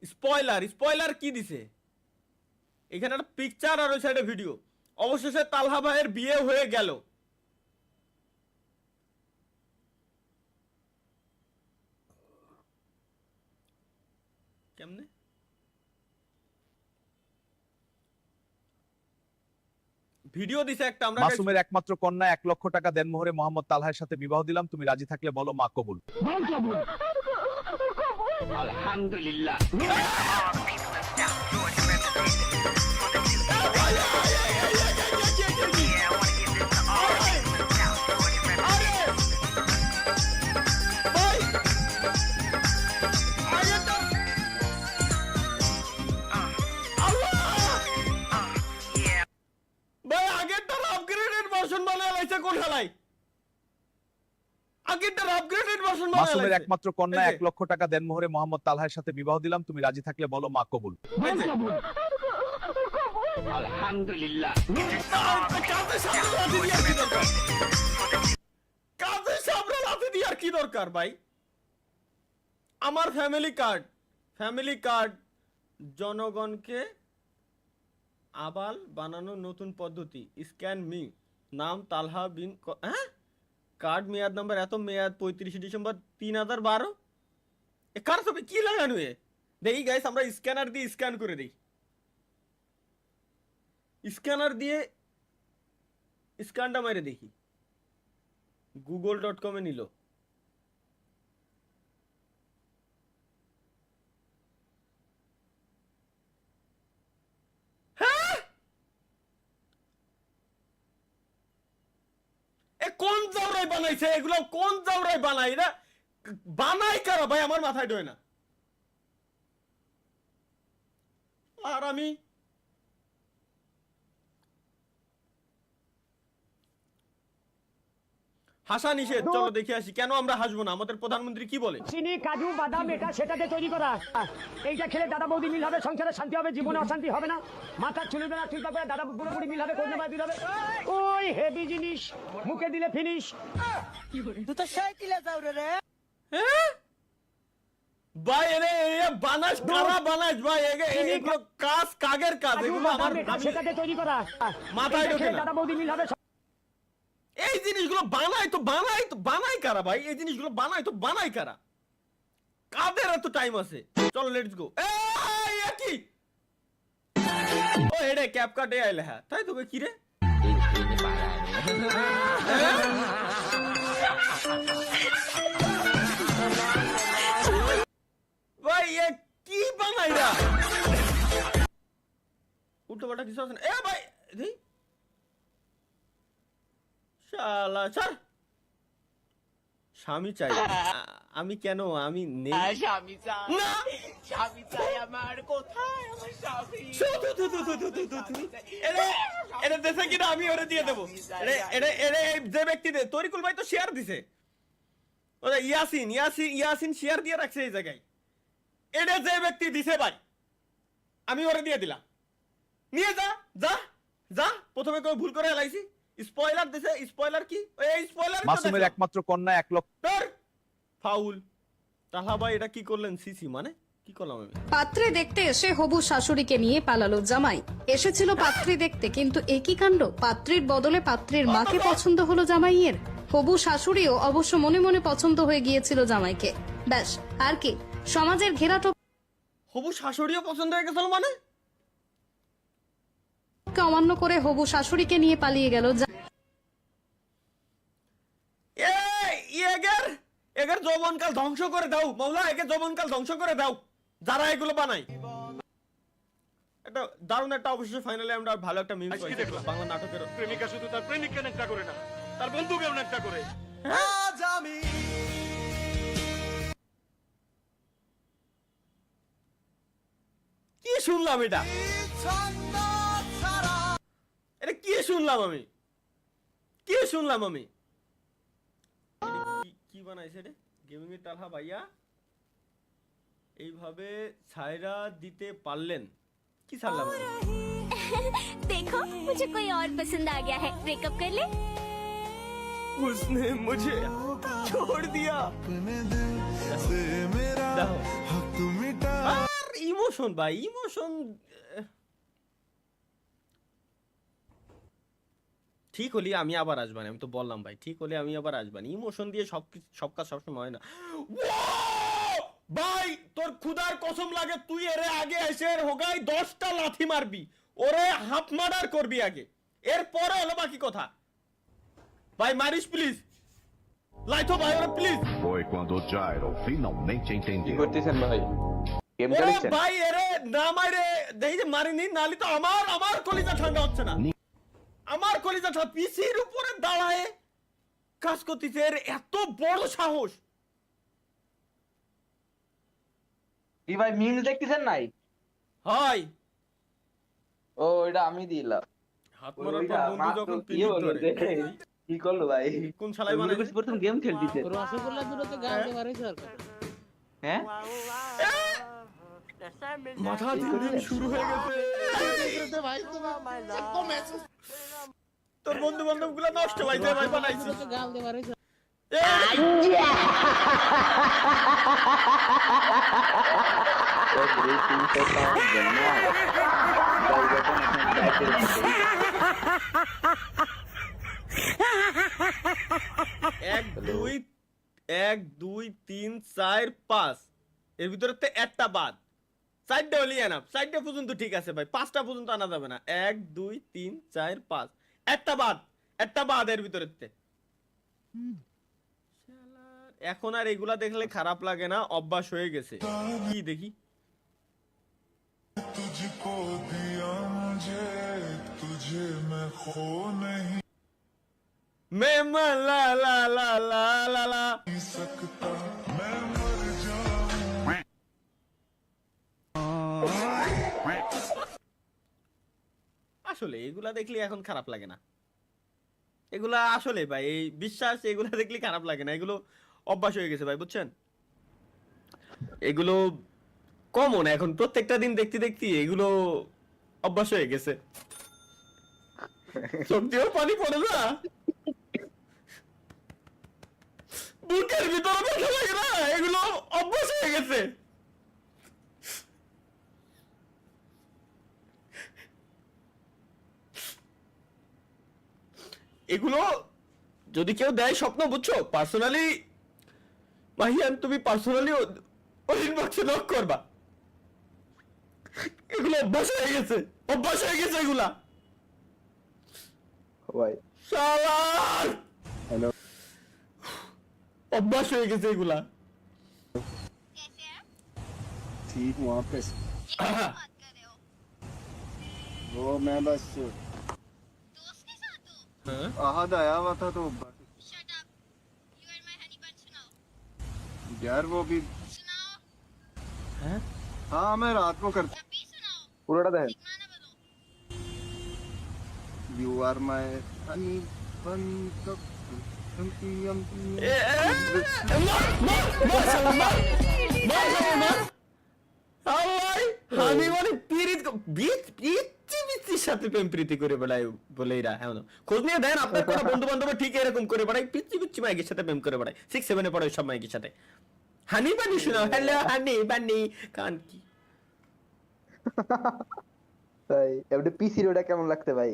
Spoiler spoiler কি দিছে? এখানে একটা পিকচার আর ওই সাইডে ভিডিও। অবশেষে তালহা ভাইয়ের বিয়ে হয়ে গেল। কেমনে ভিডিও দিছে একটা? আমরা মাসুমের একমাত্র কন্যা 1 লক্ষ টাকা দেনমোহরে মোহাম্মদ তালহার সাথে বিবাহ দিলাম, তুমি রাজি থাকলে বলো মা কবুল। আলহামদুলিল্লাহ। ভাই আগেরটার আপগ্রেডেড ভার্সন বানায় লাইছে কোন হালাই? আগেরটার আপগ্রেডেড ভার্সন বানায় মাসুমের লাইছে। একমাত্র কন্যা এই যে। 1 লক্ষ টাকা দেনমোহরে মোহাম্মদ তালহার সাথে বিবাহ দিলাম, তুমি রাজি থাকলে বলো মা কবুল। আলহামদুলিল্লাহ। কাজে সামনে লাথি দিয়ার কি দরকার ভাই? আমার ফ্যামিলি কার্ড জনগণকে আবাল বানানো নতুন পদ্ধতি, স্ক্যান মি, নাম তালহা বিন হ্যাঁ, কার্ড মেয়াদ নাম্বার এত, মেয়াদ 35 ডিসেম্বর 3012। এ কার ছবি কি লাগানো? দেখি গাইস, আমরা স্ক্যানার দিয়ে স্ক্যান করে দিই। স্ক্যানার দিয়ে স্ক্যানটা মেরে দেখি। google.com-এ নিল। হ্যাঁ, এ কোন জাউরাই বানাইছে এগুলো? কোন জাউরাই বানাই? না বানাই কারা ভাই? আমার মাথায় ঢোয় না। আর আমি হাসা নিষেধ। চলো দেখে আসি কেন আমরা হাসবো না। আমাদের প্রধানমন্ত্রী কি বলে? চিনি, কাজু, বাদাম, এটা সেটাতে তৈরি করা। এইটা খেলে দাদা বৌদি মিল হবে, সংসারে শান্তি হবে, জীবনে অশান্তি হবে না। মাথার চুল না চুল পাকবে, দাদা বুড়ো বুড়ি মিল হবে, কোন নামায় দিল হবে। ওই হেভি জিনিস মুখে দিলে ফিনিশ। তুই তো সাইকেলে যাও রে। হ্যাঁ ভাই, এরে বানাস কারা বানাস ভাই? এগুলো কাজ কাগের কাজ, কাজু, এগুলো আমার বাদাম, এটা সেটাতে তৈরি করা। মাথায় এইটা ঢোকে খেলে না। দাদা বৌদি মিল হবে। এই জিনিসগুলো বানাই কারা ভাই? এই জিনিসগুলো বানাই কারা? কাদের এত টাইম আছে? চলো লেটস গো। এই কি ও এডে ক্যাপকাট এ আইলে? হ্যাঁ তাই তো কি রে? ভাই এ কি বানাইরা? উল্টো পাল্টা কিছু আছে না? এ ভাই দেই শালা ছাড়। স্বামী চাই আমি কেন? আমি নেই স্বামী চাই, না। স্বামী চাই আমার, কোথায় আমার স্বামী? এটা দেশে কিনা আমি ওরে দিয়ে দেবো। যে ব্যক্তি তরিকুল ভাই তো শেয়ার দিছে, ওরা ইয়াসিন শেয়ার দিয়ে রাখছে এই জায়গায়। এটা যে ব্যক্তি দিছে ভাই, আমি ওরে দিয়ে দিলাম। নিয়ে যা যা যা। প্রথমে কেউ ভুল করে এলাইছি, স্পয়লার দিছে। স্পয়লার কি? এই স্পয়লার মাসুমের একমাত্র কন্যা 1 লক্ষ ফাউল। তাহা ভাই এটা কি করলেন? সিসি মানে কি করলাম আমি? পাত্রে দেখতে এসে হবু শাশুড়িকে নিয়ে পালালো জামাই। এসেছিল পাত্রী দেখতে, কিন্তু একই কাণ্ড, পাত্রীর বদলে পাত্রীর মাকে পছন্দ হলো জামাইয়ের। হবু শাশুড়িও অবশ্য মনে মনে পছন্দ হয়ে গিয়েছিল জামাইকে। ব্যাস আর কি, সমাজের ঘেরাটোপকে হবু শাশুড়িও পছন্দ হয়ে গেছিল মানে? অমান্য করে হবু শাশুড়িকে নিয়ে পালিয়ে গেল। এগের যৌবনকাল ধ্বংস করে দাও মাওলা, একে যৌবনকাল ধ্বংস করে দাও যারা এগুলো বানায়। একটা দারুণ একটা অবশ্যই ফাইনালি আমরা ভালো একটা মিম পাইছি বাংলা নাটকের। প্রেমিকা শুধু তার প্রেমিককে নেকটা করে না, তার বন্ধুকেও নেকটা করে। আজ আমি কি শুনলাম এটা? ছন্দ ছাড়া এটা কি শুনলাম আমি? কি বানাইছে রে? গেমিং এর তালহা ভাইয়া এইভাবে ছায়রা দিতে পারলেন? কি ছাড়লাম? देखो मुझे कोई और पसंद आ गया है, ब्रेकअप कर ले। उसने मुझे छोड़ दिया। দেখো। আর ইমোশন ভাই, ইমোশন ঠিক হলে আমি আবার আসবানি, আমি তো বললাম ভাই ঠিক হলে আমি আবার আসবানি। ইমোশন দিয়ে সব কাজ সবসময় হয় না। ভাই তোর খুদার কসম লাগে, তুই এরে আগে এসে হোগাই 10টা লাথি মারবি, ওরে হাফ মার্ডার করবি আগে, এরপরে হলো বাকি কথা। ভাই মারিস প্লিজ, লাইতো ভাই ওরে please. Foi quando o Gyro finalmente কি entendeu. করতেছেন ভাই? গেম ওরে খেলছেন? ভাই এরে না মারে দেখি যে মারিনি, নালি তো আমার কলিজা ঠান্ডা হচ্ছে না। আমার কলিজা ঠান্ডা, পিসির উপরে দাঁড়ায় কাজ করতেছে, এর এত বড় সাহস। কি ভাই মিমস দেখতেছেন নাই? হয় ও এটা আমি দিলাম। হাত মারার পর বন্ধু যখন পিনিক ধরে কি করলো ভাই? কোন শালাই বানাইছে? প্রথম গেম খেলতেছে। হ্যাঁ মাথা দিন শুরু হয়ে গেছে। তোর বন্ধু বান্ধব গুলো নষ্ট ভাই, যে ভাই বানাইছিস। এক দুই তিন চার পাঁচ, এর ভিতরে তো একটা বাদ, 4টা হলি এনাফ। 4টা পর্যন্ত ঠিক আছে ভাই, 5টা পর্যন্ত আনা যাবে না। 1 2 3 4 5, একটা বাদ এর ভিতরে। এখন আর এগুলা দেখলে খারাপ লাগে না, অভ্যাস হয়ে গেছে। কি দেখি तुझको दिया मुझे तुझे मैं खो नहीं मैं ला ला ला ला ला ला सकता मैं मर जाऊं। আসলে এগুলা দেখলে এখন খারাপ লাগে না। এগুলা আসলে ভাই এই বিশ্বাস, এগুলা দেখলে খারাপ লাগে না, এগুলো অভ্যাস হয়ে গেছে ভাই, বুঝছেন? এগুলো কমন এখন, প্রত্যেকটা দিন দেখতে দেখতে এগুলো অভ্যাস হয়ে গেছে। চোখ দিয়েও পানি পড়ে না, বুকের ভিতরে ব্যথা লাগে না, এগুলো অভ্যাস হয়ে গেছে। এগুলো যদি কেউ দেয় স্বপ্ন, বুঝছো, পার্সোনালি ভাইয়ান তুমি পার্সোনালি ওই ইনবক্সে নক করবা। এগুলো অভ্যাস হয়ে গেছে, এগুলা ভাই শালার হ্যালো অভ্যাস হয়ে গেছে এগুলা। ঠিক वहां पे बात कर रहे हो? वो मैं बस दोस्त के साथ हो? आहद आया हुआ था तो Shut up. You are my honey bun. सुनाओ यार वो भी सुनाओ, हाँ मैं रात को करता जब भी सुनाओ। पूरा दे माना बोलो। यू आर माय हनी बन আমি মানে পিচ্ছির সাথে প্রেম প্রীতি করে বেড়াই বলে এরা। এমন খোঁজ নিয়ে দেন আপনার কোনো বন্ধু বান্ধব ঠিক এরকম করে বেড়াই, পিচ্ছি মাইকের সাথে প্রেম করে বেড়াই, 6-7 পড়ে সব মাইকের সাথে। হানি বানি শোনাও, হ্যালো হানি বানি কান কি ভাই এবারে পিসির ওটা কেমন লাগতে ভাই?